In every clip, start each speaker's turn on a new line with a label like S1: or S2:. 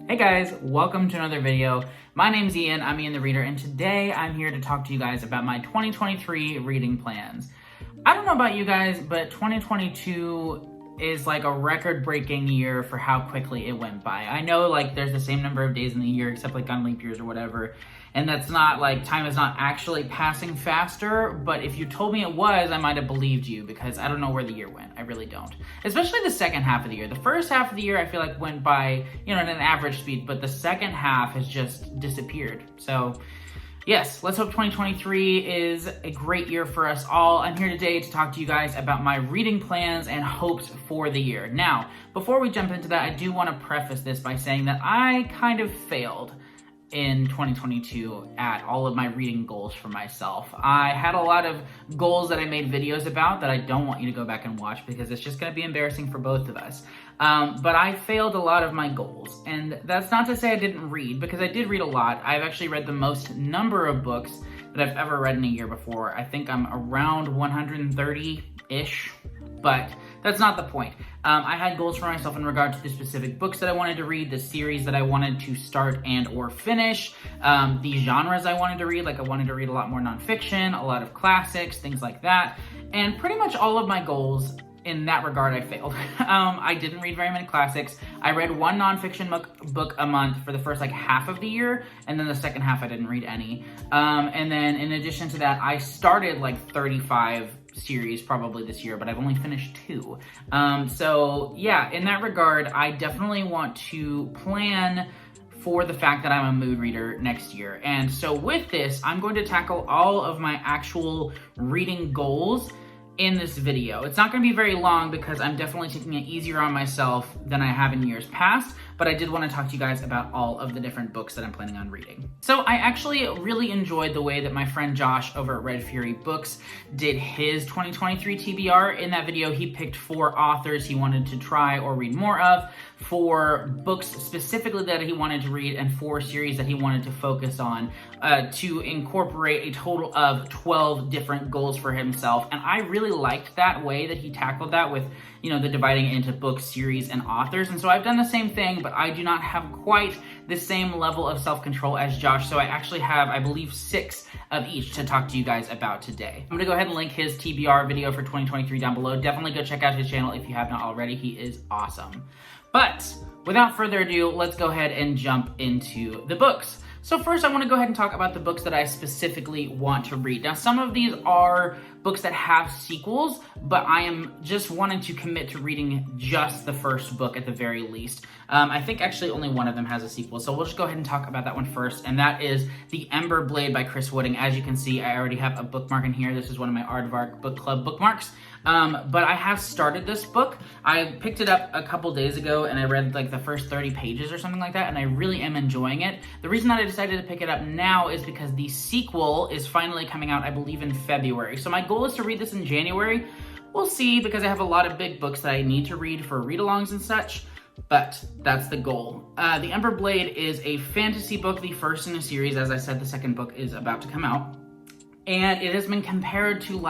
S1: Hey guys, welcome to another video. My name's Ian, I'm Ian the Reader, and today I'm here to talk to you guys about my 2023 reading plans. I don't know about you guys, but 2022 is like a record-breaking year for how quickly it went by. I know like there's the same number of days in the year except like on leap years or whatever, and that's not like time is not actually passing faster, but if you told me it was, I might have believed you because I don't know where the year went. I really don't. Especially the second half of the year. The first half of the year I feel like went by, at an average speed, but the second half has just disappeared. So yes, let's hope 2023 is a great year for us all. I'm here today to talk to you guys about my reading plans and hopes for the year. Now, before we jump into that, I do want to preface this by saying that I kind of failed in 2022 at all of my reading goals for myself. I had a lot of goals that I made videos about that I don't want you to go back and watch because it's just going to be embarrassing for both of us. But I failed a lot of my goals, and that's not to say I didn't read, because I did read a lot. I've actually read the most number of books that I've ever read in a year before. I think I'm around 130-ish, but that's not the point. I had goals for myself in regard to the specific books that I wanted to read, the series that I wanted to start and or finish, the genres I wanted to read. Like I wanted to read a lot more nonfiction, a lot of classics, things like that. And pretty much all of my goals in that regard, I failed. I didn't read very many classics. I read one nonfiction book a month for the first half of the year, and then the second half I didn't read any. And then in addition to that, I started 35 series probably this year, but I've only finished 2. So yeah, in that regard, I definitely want to plan for the fact that I'm a mood reader next year. And so with this, I'm going to tackle all of my actual reading goals in this video. It's not going to be very long because I'm definitely taking it easier on myself than I have in years past, but I did want to talk to you guys about all of the different books that I'm planning on reading. So I actually really enjoyed the way that my friend Josh over at Red Fury Books did his 2023 TBR. In that video, he picked 4 authors he wanted to try or read more of, 4 books specifically that he wanted to read, and 4 series that he wanted to focus on to incorporate a total of 12 different goals for himself. And I really liked that way that he tackled that with, the dividing it into books, series, and authors. And so I've done the same thing, but I do not have quite the same level of self-control as Josh. So I actually have, I believe, 6 of each to talk to you guys about today. I'm gonna go ahead and link his TBR video for 2023 down below. Definitely go check out his channel if you have not already. He is awesome. But without further ado, let's go ahead and jump into the books. So first, I want to go ahead and talk about the books that I specifically want to read. Now, some of these are books that have sequels, but I am just wanting to commit to reading just the first book at the very least. I think actually only one of them has a sequel, so we'll just go ahead and talk about that one first, and that is The Ember Blade by Chris Wooding. As you can see, I already have a bookmark in here. This is one of my Aardvark Book Club bookmarks. But I have started this book. I picked it up a couple days ago and I read the first 30 pages or something like that, and I really am enjoying it. The reason that I decided to pick it up now is because the sequel is finally coming out, I believe, in February. So my goal is to read this in January. We'll see, because I have a lot of big books that I need to read for read-alongs and such, but that's the goal. The Ember Blade is a fantasy book, the first in a series. As I said, the second book is about to come out, and it has been compared to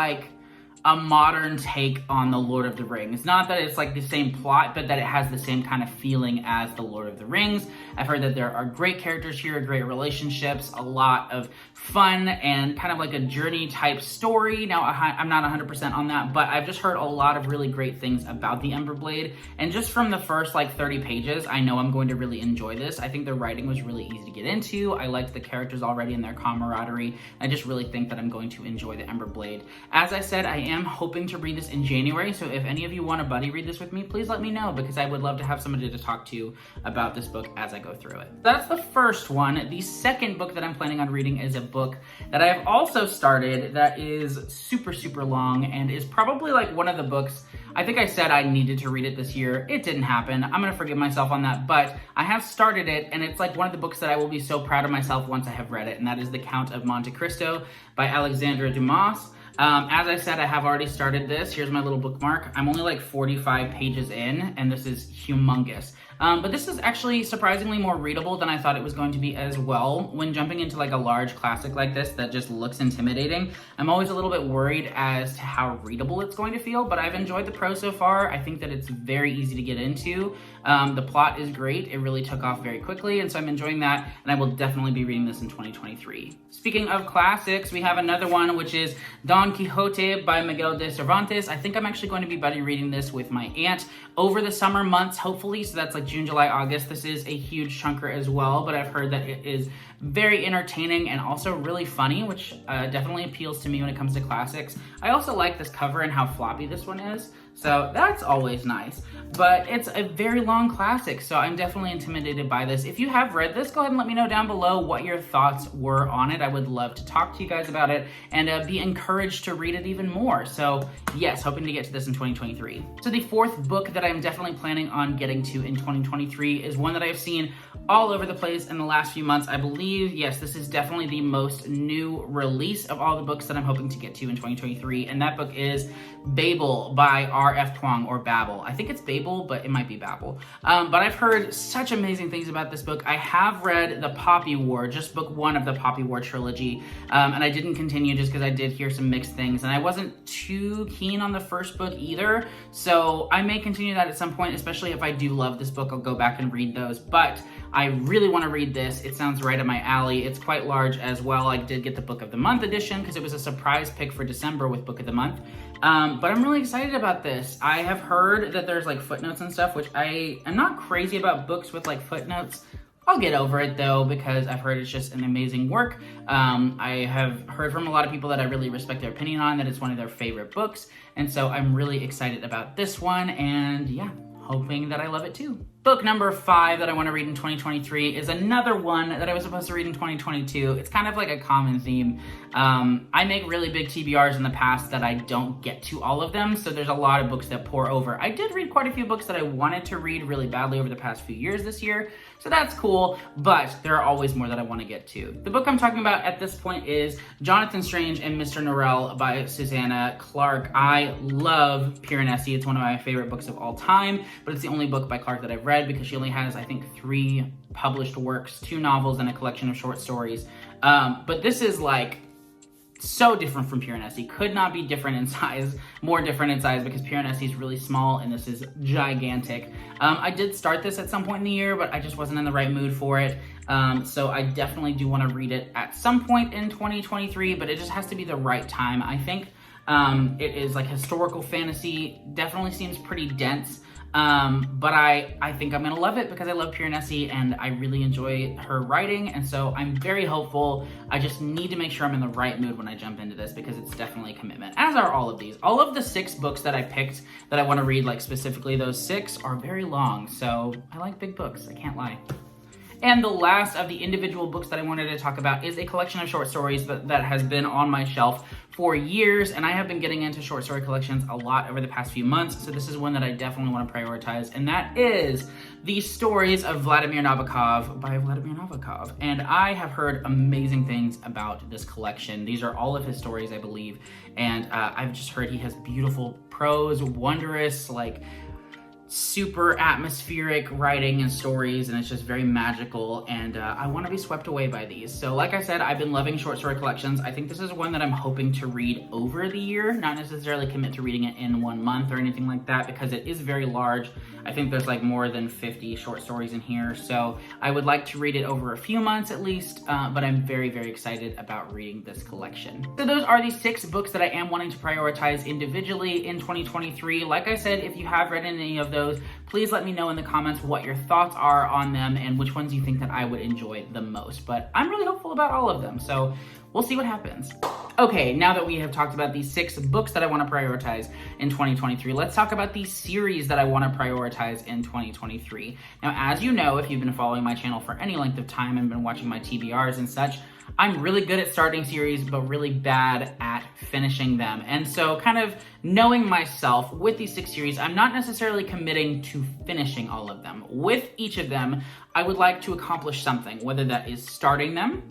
S1: a modern take on The Lord of the Rings. Not that it's the same plot, but that it has the same kind of feeling as The Lord of the Rings. I've heard that there are great characters here, great relationships, a lot of fun, and kind of a journey type story. Now, I'm not 100% on that, but I've just heard a lot of really great things about The Ember Blade, and just from the first 30 pages, I know I'm going to really enjoy this. I think the writing was really easy to get into. I liked the characters already and their camaraderie. I just really think that I'm going to enjoy The Ember Blade. As I said, I am hoping to read this in January, so if any of you want to buddy read this with me, please let me know, because I would love to have somebody to talk to about this book as I go through it. That's the first one. The second book that I'm planning on reading is a book that I have also started that is super, super long, and is probably one of the books, I think I said I needed to read it this year. It didn't happen. I'm gonna forgive myself on that, but I have started it, and it's one of the books that I will be so proud of myself once I have read it, and that is The Count of Monte Cristo by Alexandre Dumas. As I said, I have already started this. Here's my little bookmark. I'm only like 45 pages in, and this is humongous. But this is actually surprisingly more readable than I thought it was going to be as well. When jumping into like a large classic like this that just looks intimidating, I'm always a little bit worried as to how readable it's going to feel, but I've enjoyed the prose so far. I think that it's very easy to get into. The plot is great. It really took off very quickly, and so I'm enjoying that, and I will definitely be reading this in 2023. Speaking of classics, we have another one, which is Don Quixote by Miguel de Cervantes. I think I'm actually going to be buddy reading this with my aunt over the summer months, hopefully, so that's like June, July, August. This is a huge chunker as well, but I've heard that it is very entertaining and also really funny, which definitely appeals to me when it comes to classics. I also like this cover and how floppy this one is, so that's always nice. But it's a very long classic, so I'm definitely intimidated by this. If you have read this, go ahead and let me know down below what your thoughts were on it. I would love to talk to you guys about it and be encouraged to read it even more. So yes, hoping to get to this in 2023. So the fourth book that I'm definitely planning on getting to in 2023 is one that I've seen all over the place in the last few months. I believe, yes, this is definitely the most new release of all the books that I'm hoping to get to in 2023, and that book is Babel by R.F. Kuang, or Babel. I think it's Babel, but it might be Babel. But I've heard such amazing things about this book. I have read The Poppy War, just book one of the Poppy War trilogy, and I didn't continue just because I did hear some mixed things, and I wasn't too keen on the first book either, so I may continue that at some point, especially if I do love this book. I'll go back and read those, but I really want to read this. It sounds right up my alley. It's quite large as well. I did get the Book of the Month edition because it was a surprise pick for December with Book of the Month. But I'm really excited about this. I have heard that there's like footnotes and stuff, which I am not crazy about books with like footnotes. I'll get over it though, because I've heard it's just an amazing work. I have heard from a lot of people that I really respect their opinion on, that it's one of their favorite books. And so I'm really excited about this one, and yeah, hoping that I love it too. Book number 5 that I want to read in 2023 is another one that I was supposed to read in 2022. It's kind of like a common theme. I make really big TBRs in the past that I don't get to all of them, so there's a lot of books that pour over. I did read quite a few books that I wanted to read really badly over the past few years this year, so that's cool, but there are always more that I want to get to. The book I'm talking about at this point is Jonathan Strange and Mr. Norrell by Susanna Clarke. I love Piranesi. It's one of my favorite books of all time, but it's the only book by Clarke that I've read because she only has, I think, 3 published works, 2 novels, and a collection of short stories. But this is like so different from Piranesi. Could not be different in size, more different in size, because Piranesi is really small and this is gigantic. I did start this at some point in the year, but I just wasn't in the right mood for it. So I definitely do want to read it at some point in 2023, but it just has to be the right time, I think. It is like historical fantasy, definitely seems pretty dense. But I think I'm gonna love it because I love Piranesi and I really enjoy her writing, and so I'm very hopeful. I just need to make sure I'm in the right mood when I jump into this because it's definitely a commitment, as are all of these. All of the 6 books that I picked that I want to read, like specifically those 6, are very long, so I like big books, I can't lie. And the last of the individual books that I wanted to talk about is a collection of short stories that has been on my shelf for years, and I have been getting into short story collections a lot over the past few months, so this is one that I definitely want to prioritize, and that is The Stories of Vladimir Nabokov by Vladimir Nabokov. And I have heard amazing things about this collection. These are all of his stories, I believe, and I've just heard he has beautiful prose, wondrous, like, super atmospheric writing and stories, and it's just very magical, and I want to be swept away by these. So like I said, I've been loving short story collections. I think this is one that I'm hoping to read over the year, not necessarily commit to reading it in 1 month or anything like that, because it is very large. I think there's like more than 50 short stories in here, so I would like to read it over a few months at least, but I'm very, very excited about reading this collection. So those are the 6 books that I am wanting to prioritize individually in 2023. Like I said, if you have read any of those, please let me know in the comments what your thoughts are on them and which ones you think that I would enjoy the most. But I'm really hopeful about all of them, so we'll see what happens. Okay, now that we have talked about these 6 books that I want to prioritize in 2023, let's talk about the series that I want to prioritize in 2023. Now, as you know, if you've been following my channel for any length of time and been watching my TBRs and such, I'm really good at starting series, but really bad at finishing them. And so kind of knowing myself with these 6 series, I'm not necessarily committing to finishing all of them. With each of them, I would like to accomplish something, whether that is starting them,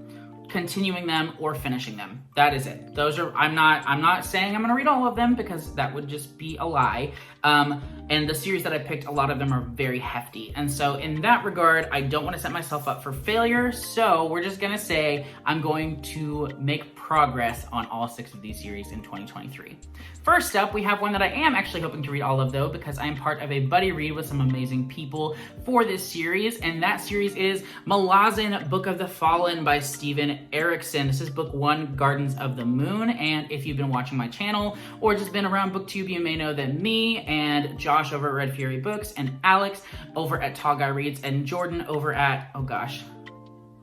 S1: continuing them, or finishing them. That is it. Those are, I'm not saying I'm gonna read all of them because that would just be a lie. And the series that I picked, a lot of them are very hefty. And so in that regard, I don't wanna set myself up for failure. So we're just gonna say I'm going to make progress on all 6 of these series in 2023. First up, we have one that I am actually hoping to read all of though, because I am part of a buddy read with some amazing people for this series, and that series is Malazan Book of the Fallen by Steven Erikson. This is book 1, Gardens of the Moon, and if you've been watching my channel or just been around BookTube, you may know that me and Josh over at Red Fury Books and Alex over at Tall Guy Reads and Jordan over at, oh gosh,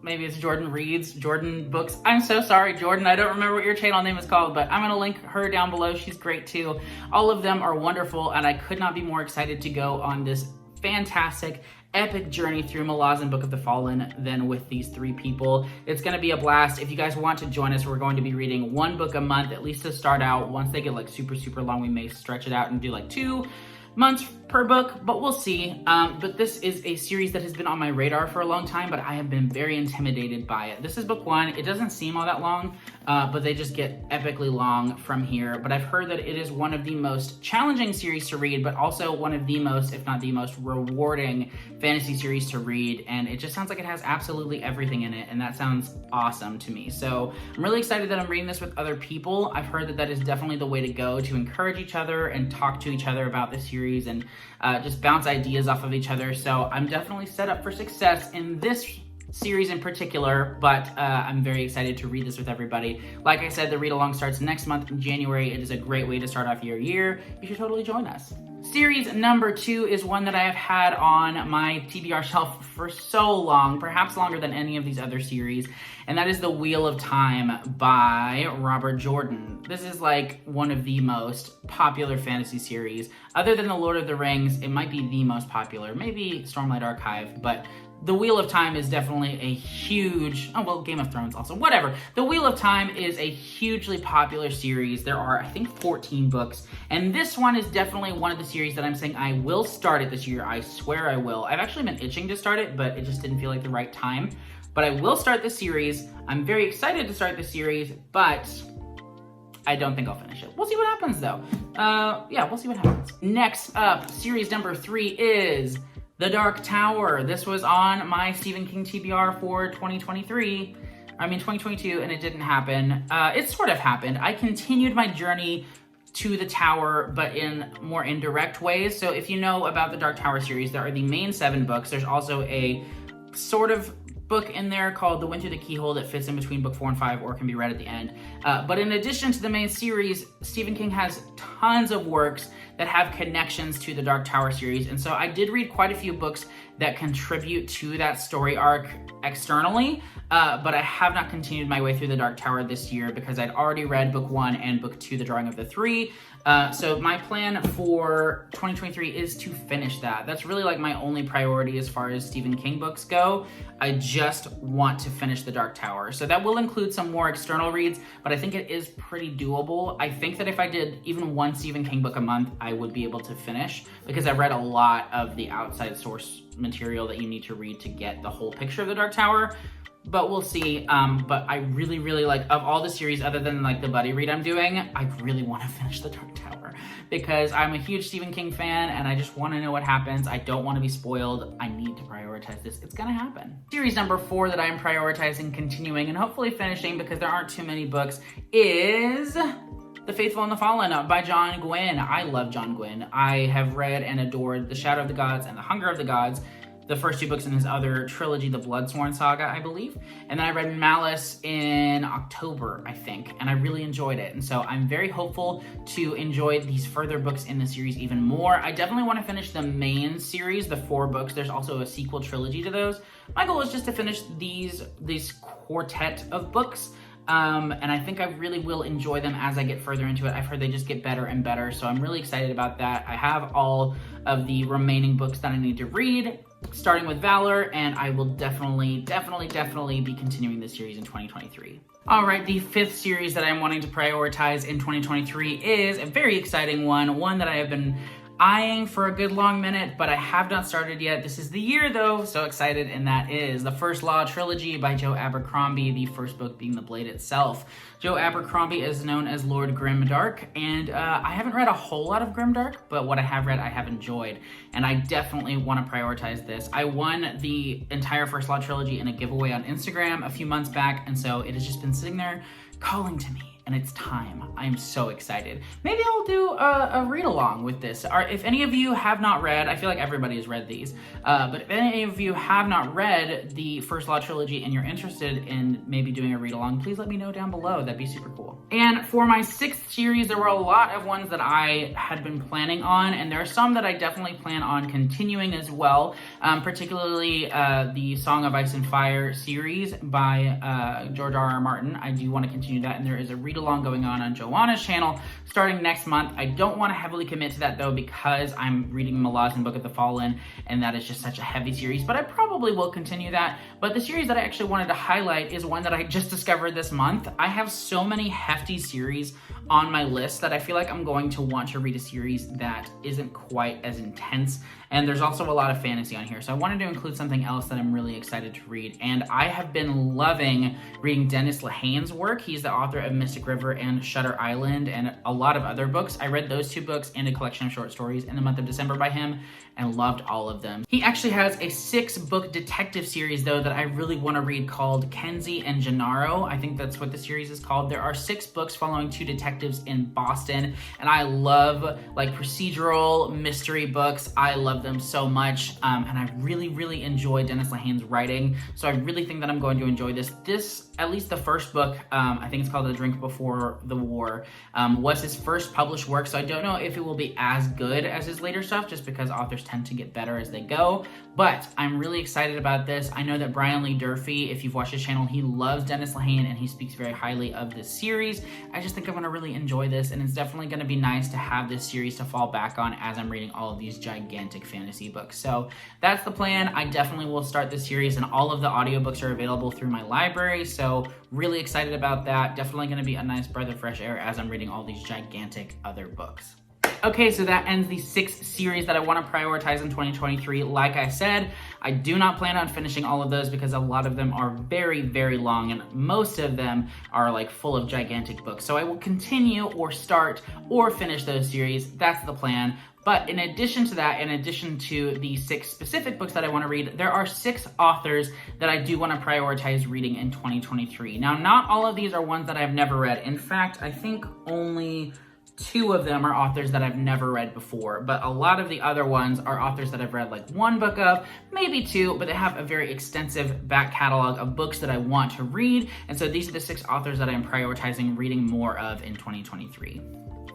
S1: maybe it's Jordan Reads, Jordan Books. I'm so sorry, Jordan. I don't remember what your channel name is called, but I'm going to link her down below. She's great too. All of them are wonderful, and I could not be more excited to go on this fantastic, epic journey through Malazan Book of the Fallen than with these 3 people. It's going to be a blast. If you guys want to join us, we're going to be reading 1 book a month, at least to start out. Once they get like super, super long, we may stretch it out and do like 2 months per book, but we'll see. But this is a series that has been on my radar for a long time, but I have been very intimidated by it. This is book 1. It doesn't seem all that long, but they just get epically long from here. But I've heard that it is one of the most challenging series to read, but also one of the most, if not the most rewarding fantasy series to read. And it just sounds like it has absolutely everything in it, and that sounds awesome to me. So I'm really excited that I'm reading this with other people. I've heard that that is definitely the way to go, to encourage each other and talk to each other about the series and just bounce ideas off of each other. So I'm definitely set up for success in this series in particular, but I'm very excited to read this with everybody. Like I said, the read-along starts next month in January. It is a great way to start off your year. You should totally join us. Series number 2 is one that I have had on my TBR shelf for so long, perhaps longer than any of these other series, and that is The Wheel of Time by Robert Jordan. This is like one of the most popular fantasy series. Other than The Lord of the Rings, it might be the most popular, maybe Stormlight Archive, but The Wheel of Time is definitely a huge, oh well, Game of Thrones also, whatever. The Wheel of Time is a hugely popular series. There are, I think, 14 books, and this one is definitely one of the series that I'm saying I will start it this year. I swear I will. I've actually been itching to start it, but it just didn't feel like the right time. But I will start the series. I'm very excited to start the series, but I don't think I'll finish it. We'll see what happens though. Yeah, we'll see what happens. Next up, series number 3 is The Dark Tower. This was on my Stephen King TBR for 2022, and it didn't happen. It sort of happened. I continued my journey to the tower, but in more indirect ways. So if you know about the Dark Tower series, there are the main 7 books. There's also a sort of book in there called The Wind Through the Keyhole that fits in between book 4 and 5 or can be read at the end. But in addition to the main series, Stephen King has tons of works that have connections to the Dark Tower series. And so I did read quite a few books that contribute to that story arc externally, but I have not continued my way through the Dark Tower this year because I'd already read book 1 and book 2, The Drawing of the Three. So my plan for 2023 is to finish that. That's really like my only priority as far as Stephen King books go. I just want to finish the Dark Tower. So that will include some more external reads, but I think it is pretty doable. I think that if I did even 1 Stephen King book a month, I would be able to finish because I've read a lot of the outside source material that you need to read to get the whole picture of the Dark Tower. But we'll see. But I really, really like, of all the series other than like the buddy read I'm doing, I really want to finish the Dark Tower because I'm a huge Stephen King fan and I just want to know what happens. I don't want to be spoiled. I need to prioritize this. It's gonna happen. Series number 4 that I'm prioritizing continuing and hopefully finishing because there aren't too many books is The Faithful and the Fallen by John Gwynne. I love John Gwynne. I have read and adored The Shadow of the Gods and The Hunger of the Gods, the first 2 books in his other trilogy, the Bloodsworn Saga, I believe. And then I read Malice in October, I think, and I really enjoyed it. And so I'm very hopeful to enjoy these further books in the series even more. I definitely want to finish the main series, the 4 books. There's also a sequel trilogy to those. My goal is just to finish these quartet of books. And I think I really will enjoy them as I get further into it. I've heard they just get better and better, so I'm really excited about that. I have all of the remaining books that I need to read, starting with Valor, and I will definitely be continuing this series in 2023. All right, the 5th series that I'm wanting to prioritize in 2023 is a very exciting one that I have been eyeing for a good long minute, but I have not started yet. This is the year though, so excited, and that is The First Law trilogy by Joe Abercrombie, the first book being The Blade itself. Joe Abercrombie is known as Lord Grimdark, and I haven't read a whole lot of Grimdark, but what I have read I have enjoyed, and I definitely want to prioritize this. I won the entire First Law trilogy in a giveaway on Instagram a few months back, and so it has just been sitting there calling to me. And it's time. I am so excited. Maybe I'll do a read along with this. Or if any of you have not read, I feel like everybody has read these, but if any of you have not read the First Law trilogy and you're interested in maybe doing a read along, please let me know down below. That'd be super cool. And for my 6th series, there were a lot of ones that I had been planning on, and there are some that I definitely plan on continuing as well, particularly the Song of Ice and Fire series by George R.R. Martin. I do want to continue that, and there is a read along going on Joanna's channel starting next month. I don't want to heavily commit to that though, because I'm reading Malazan Book of the Fallen, and that is just such a heavy series, but I probably will continue that. But the series that I actually wanted to highlight is one that I just discovered this month. I have so many hefty series on my list that I feel like I'm going to want to read a series that isn't quite as intense, and there's also a lot of fantasy on here, so I wanted to include something else that I'm really excited to read. And I have been loving reading Dennis Lehane's work. He's the author of Mystic River and Shutter Island and a lot of other books. I read those 2 books and a collection of short stories in the month of December by him and loved all of them. He actually has a 6-book detective series though that I really want to read called Kenzie and Gennaro. I think that's what the series is called. There are 6 books following 2 detectives in Boston, and I love like procedural mystery books. I love them so much, and I really enjoy Dennis Lehane's writing, so I really think that I'm going to enjoy this. At least the first book, I think it's called A Drink Before the War, was his first published work, so I don't know if it will be as good as his later stuff, just because authors tend to get better as they go, but I'm really excited about this. I know that Brian Lee Durfee, if you've watched his channel, he loves Dennis Lehane, and he speaks very highly of this series. I just think I'm going to really enjoy this, and it's definitely going to be nice to have this series to fall back on as I'm reading all of these gigantic fantasy books. So that's the plan. I definitely will start this series, and all of the audiobooks are available through my library, so really excited about that. Definitely going to be a nice breath of fresh air as I'm reading all these gigantic other books. Okay, so that ends the 6 series that I want to prioritize in 2023. Like I said, I do not plan on finishing all of those because a lot of them are very long, and most of them are like full of gigantic books. So I will continue or start or finish those series. That's the plan. But in addition to that, in addition to the 6 specific books that I want to read, there are 6 authors that I do want to prioritize reading in 2023. Now, not all of these are ones that I've never read. In fact, I think only 2 of them are authors that I've never read before, but a lot of the other ones are authors that I've read like 1 book of, maybe 2, but they have a very extensive back catalog of books that I want to read, and so these are the 6 authors that I'm prioritizing reading more of in 2023.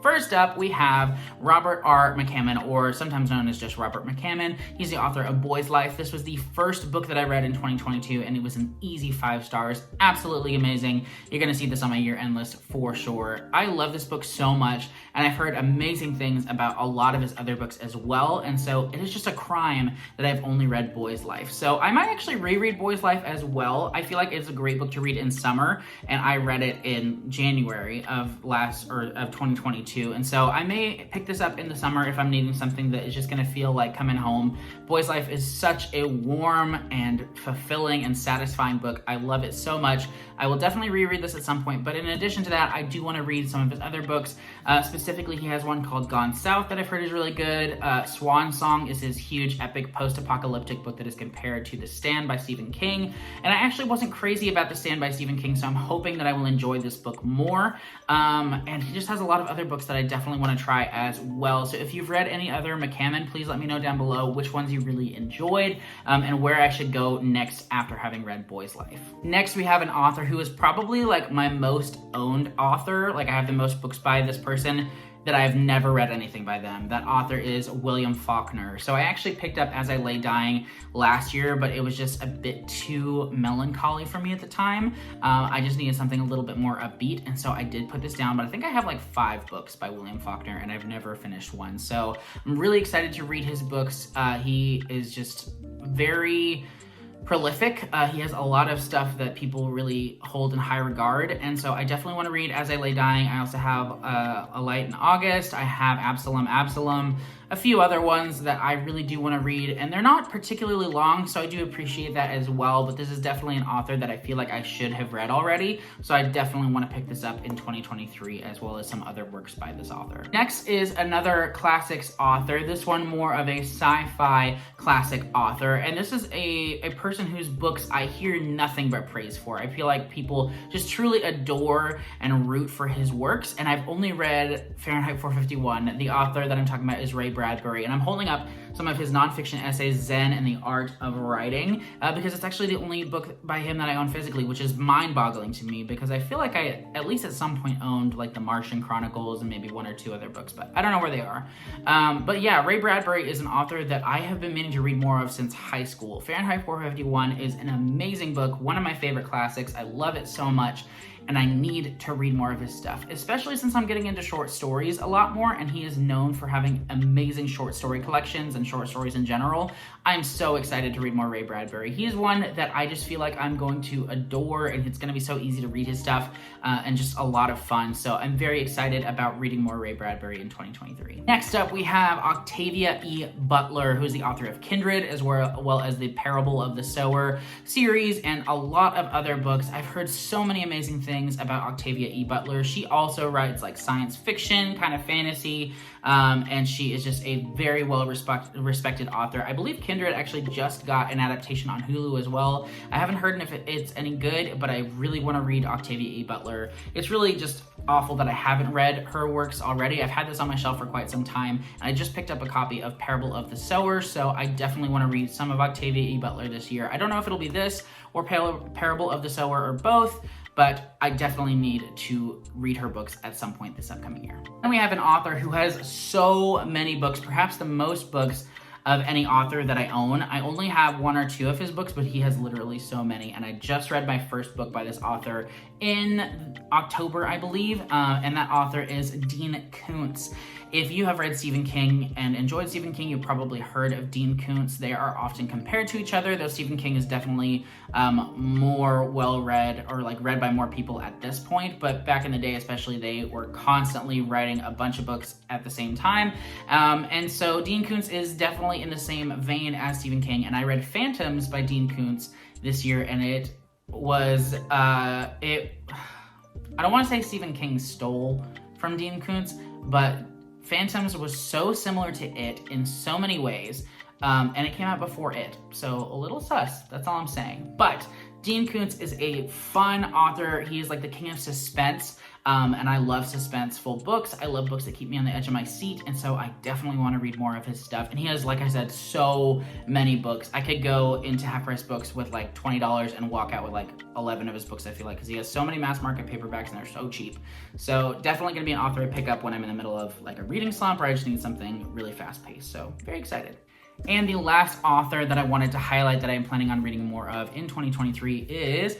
S1: First up, we have Robert R. McCammon, or sometimes known as just Robert McCammon. He's the author of Boy's Life. This was the first book that I read in 2022, and it was an easy 5 stars. Absolutely amazing. You're going to see this on my year-end list for sure. I love this book so much, and I've heard amazing things about a lot of his other books as well, and so it is just a crime that I've only read Boy's Life. So I might actually reread Boy's Life as well. I feel like it's a great book to read in summer, and I read it in January of 2022. And so I may pick this up in the summer if I'm needing something that is just going to feel like coming home. Boy's Life is such a warm and fulfilling and satisfying book. I love it so much. I will definitely reread this at some point, but in addition to that, I do want to read some of his other books. Specifically, he has one called Gone South that I've heard is really good. Swan Song is his huge epic post-apocalyptic book that is compared to The Stand by Stephen King, and I actually wasn't crazy about The Stand by Stephen King, so I'm hoping that I will enjoy this book more. And he just has a lot of other books that I definitely want to try as well. So if you've read any other McCammon, please let me know down below which ones you really enjoyed, and where I should go next after having read Boy's Life. Next, we have an author who is probably like my most owned author. Like I have the most books by this person that I've never read anything by them. That author is William Faulkner. So I actually picked up As I Lay Dying last year, but it was just a bit too melancholy for me at the time. I just needed something a little bit more upbeat, and so I did put this down, but I think I have like 5 books by William Faulkner, and I've never finished one. So I'm really excited to read his books. He is just very prolific. He has a lot of stuff that people really hold in high regard, and so I definitely want to read As I Lay Dying. I also have A Light in August. I have Absalom. a few other ones that I really do want to read, and they're not particularly long, so I do appreciate that as well, but this is definitely an author that I feel like I should have read already, so I definitely want to pick this up in 2023, as well as some other works by this author. Next is another classics author, this one more of a sci-fi classic author, and this is a person whose books I hear nothing but praise for. I feel like people just truly adore and root for his works, and I've only read Fahrenheit 451. The author that I'm talking about is Ray Bradbury, and I'm holding up some of his nonfiction essays, Zen and the Art of Writing, because it's actually the only book by him that I own physically, which is mind-boggling to me, because I feel like I, at least at some point, owned like the Martian Chronicles and maybe one or two other books, but I don't know where they are. But yeah, Ray Bradbury is an author that I have been meaning to read more of since high school. Fahrenheit 451 is an amazing book, one of my favorite classics. I love it so much, and I need to read more of his stuff, especially since I'm getting into short stories a lot more, and he is known for having amazing short story collections and short stories in general. I'm so excited to read more Ray Bradbury. He is one that I just feel like I'm going to adore, and it's going to be so easy to read his stuff and just a lot of fun. So I'm very excited about reading more Ray Bradbury in 2023. Next up, we have Octavia E. Butler, who is the author of Kindred, as well as the Parable of the Sower series, and a lot of other books. I've heard so many amazing things about Octavia E. Butler. She also writes like science fiction, kind of fantasy, and she is just a very well respected author. I believe Kindred actually just got an adaptation on Hulu as well. I haven't heard if it's any good, but I really want to read Octavia E. Butler. It's really just awful that I haven't read her works already. I've had this on my shelf for quite some time, and I just picked up a copy of Parable of the Sower, so I definitely want to read some of Octavia E. Butler this year. I don't know if it'll be this or Parable of the Sower or both, but I definitely need to read her books at some point this upcoming year. And we have an author who has so many books, perhaps the most books of any author that I own. I only have one or two of his books, but he has literally so many, and I just read my first book by this author in October, I believe, and that author is Dean Koontz. If you have read Stephen King and enjoyed Stephen King, you've probably heard of Dean Koontz. They are often compared to each other, though Stephen King is definitely more well-read, or like read by more people at this point, but back in the day especially, they were constantly writing a bunch of books at the same time, and so Dean Koontz is definitely in the same vein as Stephen King, and I read Phantoms by Dean Koontz this year, and it was, I don't want to say Stephen King stole from Dean Koontz, but Phantoms was so similar to it in so many ways, and it came out before it, so a little sus, that's all I'm saying. But Dean Koontz is a fun author. He is like the king of suspense, and I love suspenseful books. I love books that keep me on the edge of my seat, and so I definitely want to read more of his stuff. And he has, like I said, so many books. I could go into Half Price Books with like $20 and walk out with like 11 of his books, I feel like, because he has so many mass market paperbacks and they're so cheap. So definitely going to be an author I pick up when I'm in the middle of like a reading slump, or I just need something really fast paced. So very excited. And the last author that I wanted to highlight that I'm planning on reading more of in 2023 is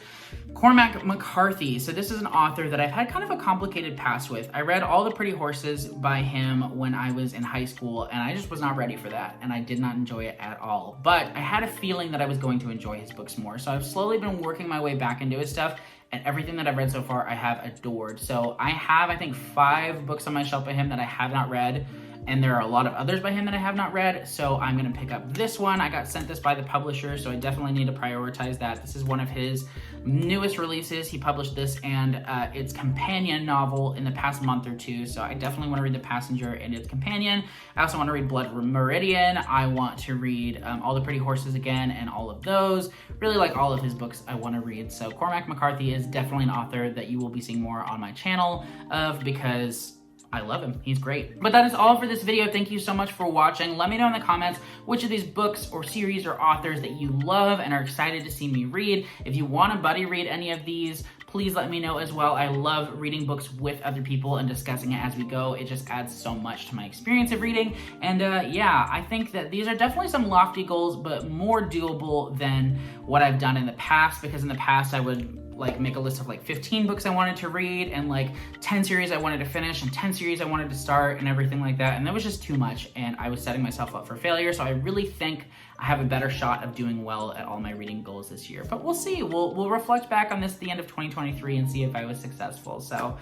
S1: Cormac McCarthy. So this is an author that I've had kind of a complicated past with. I read All the Pretty Horses by him when I was in high school, and I just was not ready for that, and I did not enjoy it at all. But I had a feeling that I was going to enjoy his books more, so I've slowly been working my way back into his stuff, and everything that I've read so far I have adored. So I have, I think, 5 books on my shelf by him that I have not read, and there are a lot of others by him that I have not read, so I'm gonna pick up this one. I got sent this by the publisher, so I definitely need to prioritize that. This is one of his newest releases. He published this and its companion novel in the past month or two, so I definitely want to read The Passenger and its companion. I also want to read Blood Meridian. I want to read All the Pretty Horses again and all of those. Really like all of his books I want to read, so Cormac McCarthy is definitely an author that you will be seeing more on my channel of, because I love him. He's great. But that is all for this video. Thank you so much for watching. Let me know in the comments which of these books or series or authors that you love and are excited to see me read. If you want to buddy read any of these, please let me know as well. I love reading books with other people and discussing it as we go. It just adds so much to my experience of reading. And yeah, I think that these are definitely some lofty goals, but more doable than what I've done in the past, because in the past I would like make a list of like 15 books I wanted to read and like 10 series I wanted to finish and 10 series I wanted to start and everything like that. And that was just too much, and I was setting myself up for failure. So I really think I have a better shot of doing well at all my reading goals this year. But we'll see. We'll reflect back on this at the end of 2023 and see if I was successful. So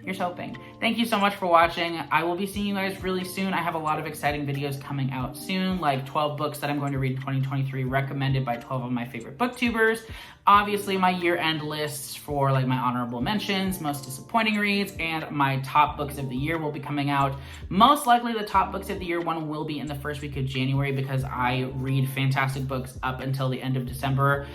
S1: here's hoping. Thank you so much for watching. I will be seeing you guys really soon. I have a lot of exciting videos coming out soon, like 12 books that I'm going to read in 2023 recommended by 12 of my favorite booktubers. Obviously my year-end lists for like my honorable mentions, most disappointing reads, and my top books of the year will be coming out. Most likely the top books of the year one will be in the first week of January because I read fantastic books up until the end of December.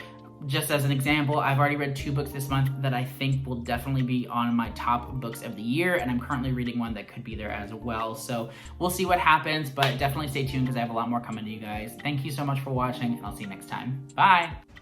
S1: Just as an example, I've already read 2 books this month that I think will definitely be on my top books of the year, and I'm currently reading one that could be there as well. So we'll see what happens, but definitely stay tuned because I have a lot more coming to you guys. Thank you so much for watching, and I'll see you next time. Bye!